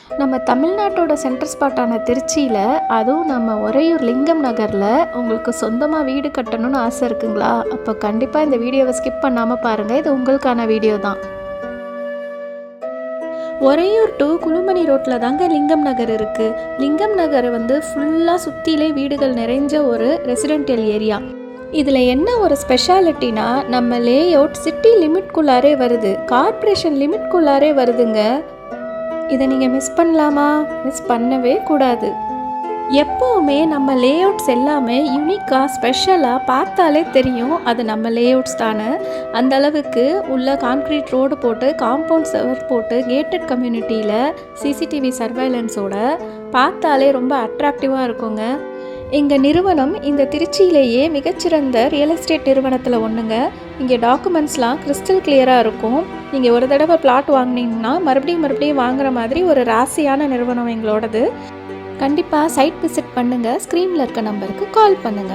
நம்ம தமிழ்நாட்டோட சென்டர் ஸ்பாட்டான திருச்சியில், அதுவும் நம்ம உறையூர் லிங்கம் நகரில் உங்களுக்கு சொந்தமாக வீடு கட்டணும்னு ஆசை இருக்குங்களா? அப்போ கண்டிப்பாக இந்த வீடியோவை ஸ்கிப் பண்ணாமல் பாருங்கள். இது உங்களுக்கான வீடியோ தான். உறையூர் டு குழுமணி ரோட்டில் தாங்க லிங்கம் நகர் இருக்குது. லிங்கம் நகர் ஃபுல்லாக சுற்றிலே வீடுகள் நிறைஞ்ச ஒரு ரெசிடென்டியல் ஏரியா. இதில் என்ன ஒரு ஸ்பெஷாலிட்டினா, நம்ம லே அவுட் சிட்டி லிமிட்குள்ளாரே வருது, கார்ப்பரேஷன் லிமிட்குள்ளாரே வருதுங்க. இதை நீங்கள் மிஸ் பண்ணலாமா? மிஸ் பண்ணவே கூடாது. எப்போவுமே நம்ம லேஅவுட்ஸ் எல்லாமே யூனிக்காக ஸ்பெஷலாக பார்த்தாலே தெரியும் அது நம்ம லேஅவுட்ஸ் தானே. அந்த அளவுக்கு உள்ள கான்க்ரீட் ரோடு போட்டு, காம்பவுண்ட் செவர் போட்டு, கேட்டட் கம்யூனிட்டியில் சிசிடிவி சர்வைலன்ஸோட பார்த்தாலே ரொம்ப அட்ராக்டிவாக இருக்குங்க. எங்கள் நிறுவனம் இந்த திருச்சியிலேயே மிகச்சிறந்த ரியல் எஸ்டேட் நிறுவனத்தில் ஒன்றுங்க. இங்கே டாக்குமெண்ட்ஸ்லாம் கிறிஸ்டல் கிளியராக இருக்கும். நீங்கள் ஒரு தடவை பிளாட் வாங்கினீங்கன்னா மறுபடியும் வாங்குற மாதிரி ஒரு ராசியான நிறுவனம் எங்களோடது. கண்டிப்பாக சைட் விசிட் பண்ணுங்கள். ஸ்க்ரீனில் இருக்க நம்பருக்கு கால் பண்ணுங்கள்.